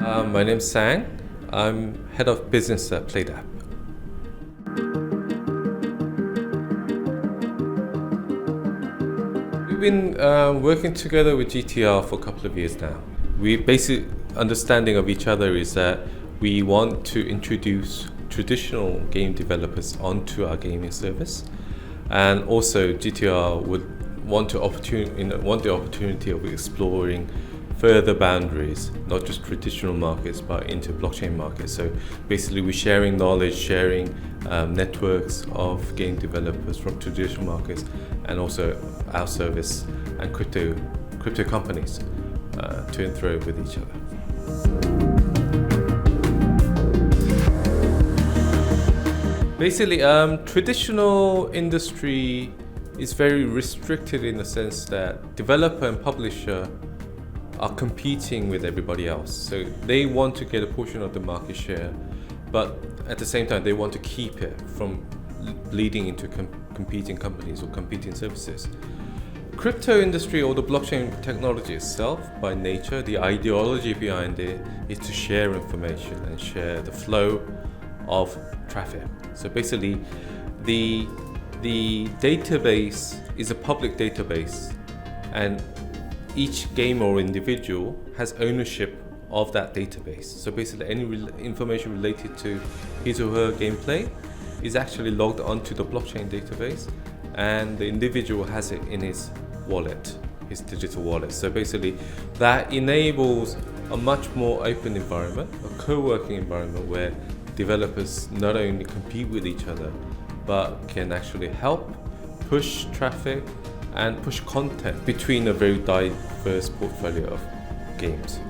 My name's Sang. I'm head of business at PlayDapp. We've been working together with GTR for a couple of years now. We basic understanding of each other is that we want to introduce traditional game developers onto our gaming service, and also GTR would want the opportunity of exploring further boundaries, not just traditional markets, but into blockchain markets. So basically we're sharing knowledge, sharing networks of game developers from traditional markets, and also our service and crypto companies to and fro with each other. Basically, traditional industry is very restricted in the sense that developer and publisher are competing with everybody else. So they want to get a portion of the market share, but at the same time they want to keep it from bleeding into competing companies or competing services. Crypto industry, or the blockchain technology itself, by nature, the ideology behind it is to share information and share the flow of traffic. So basically, the database is a public database, and each gamer or individual has ownership of that database. So basically, any information related to his or her gameplay is actually logged onto the blockchain database, and the individual has it in his wallet, his digital wallet. So basically, that enables a much more open environment, a co-working environment where developers not only compete with each other, but can actually help push traffic and push content between a very diverse portfolio of games.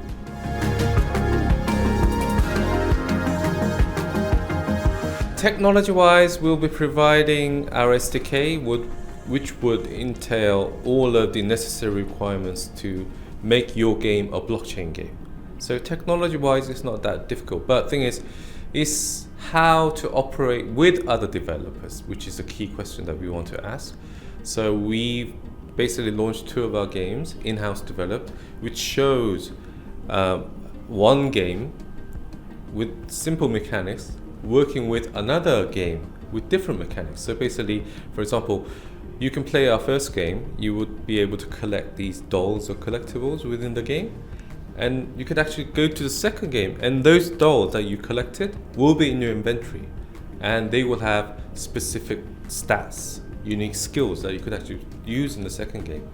Technology-wise, we'll be providing our SDK, which would entail all of the necessary requirements to make your game a blockchain game. So technology-wise, it's not that difficult, but the thing is how to operate with other developers, which is a key question that we want to ask. So we've basically launched 2 of our games, in-house developed, which shows one game with simple mechanics working with another game with different mechanics. So basically, for example, you can play our first game, you would be able to collect these dolls or collectibles within the game. And you could actually go to the second game, and those dolls that you collected will be in your inventory, and they will have specific stats, unique skills that you could actually use in the second game.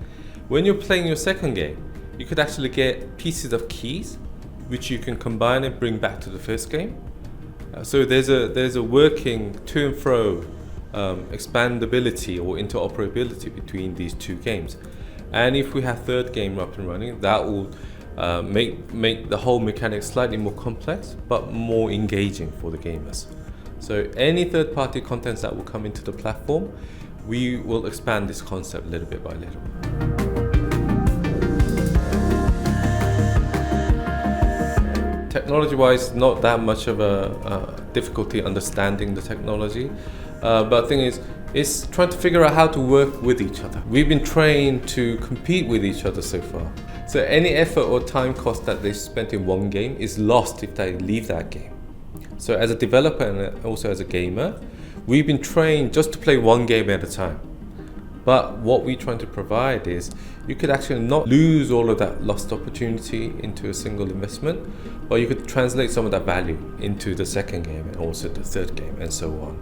When you're playing your second game, you could actually get pieces of keys which you can combine and bring back to the first game. So there's a working to and fro expandability or interoperability between these 2 games. And if we have third game up and running, that will make the whole mechanic slightly more complex but more engaging for the gamers. So any third-party contents that will come into the platform, we will expand this concept little bit by little. Technology-wise, not that much of a difficulty understanding the technology, but the thing is trying to figure out how to work with each other. We've been trained to compete with each other so far. So any effort or time cost that they spent in one game is lost if they leave that game. So as a developer and also as a gamer, we've been trained just to play one game at a time. But what we're trying to provide is you could actually not lose all of that lost opportunity into a single investment, but you could translate some of that value into the second game and also the third game and so on.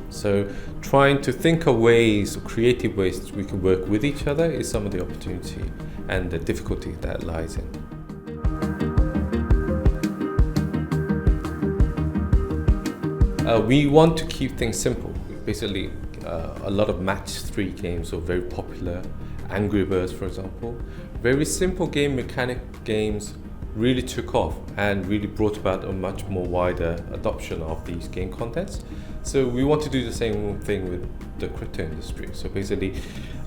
So trying to think of ways, creative ways that we can work with each other is some of the opportunity and the difficulty that lies in. We want to keep things simple. Basically, a lot of match 3 games are very popular. Angry Birds, for example. Very simple game mechanic games really took off and really brought about a much more wider adoption of these game contents. So we want to do the same thing with the crypto industry. So basically,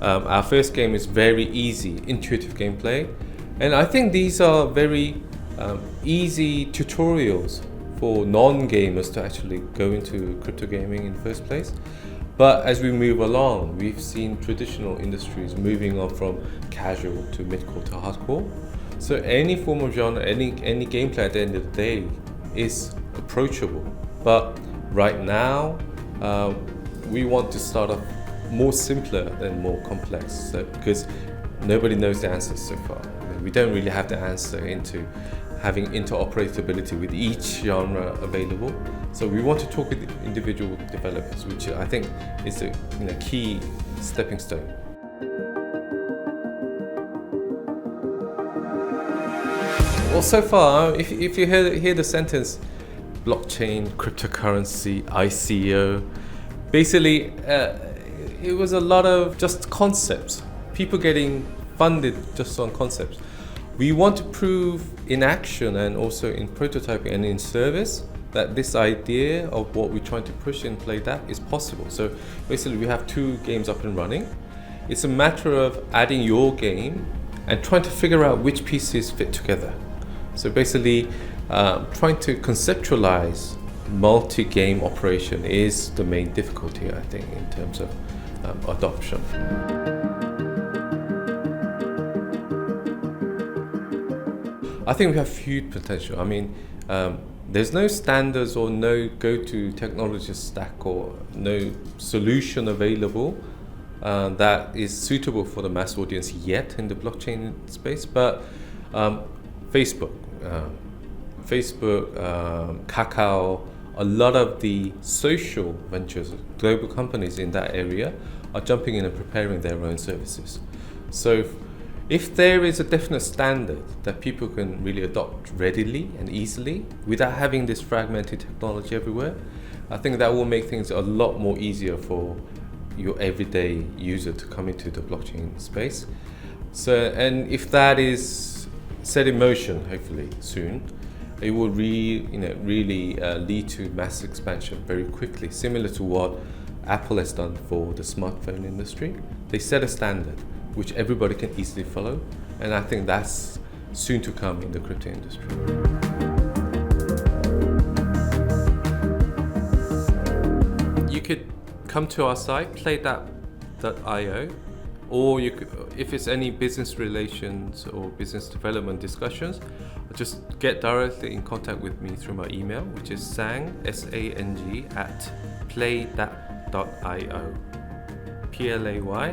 our first game is very easy, intuitive gameplay. And I think these are very easy tutorials for non-gamers to actually go into crypto gaming in the first place. But as we move along, we've seen traditional industries moving on from casual to mid-core to hardcore. So any form of genre, any gameplay at the end of the day is approachable. But right now, we want to start off more simpler than more complex, because nobody knows the answers so far. We don't really have the answer into having interoperability with each genre available. So we want to talk with individual developers, which I think is a key stepping stone. Well, so far, if you hear the sentence blockchain, cryptocurrency, ICO, basically it was a lot of just concepts, people getting funded just on concepts. We want to prove in action and also in prototyping and in service that this idea of what we're trying to push in PlayDapp is possible. So basically we have 2 games up and running. It's a matter of adding your game and trying to figure out which pieces fit together. So basically trying to conceptualize multi-game operation is the main difficulty, I think, in terms of adoption. I think we have huge potential. I mean, there's no standards or no go-to technology stack or no solution available that is suitable for the mass audience yet in the blockchain space. But Facebook, Kakao, a lot of the social ventures, global companies in that area are jumping in and preparing their own services. So if there is a definite standard that people can really adopt readily and easily without having this fragmented technology everywhere, I think that will make things a lot more easier for your everyday user to come into the blockchain space. So, and if that is set in motion, hopefully soon, it will really lead to mass expansion very quickly, similar to what Apple has done for the smartphone industry. They set a standard which everybody can easily follow, and I think that's soon to come in the crypto industry. You could come to our site, PlayDapp.io, or you could, if it's any business relations or business development discussions, just get directly in contact with me through my email, which is sang, S-A-N-G, @PlayDapp.io, PLAYDAPP.io.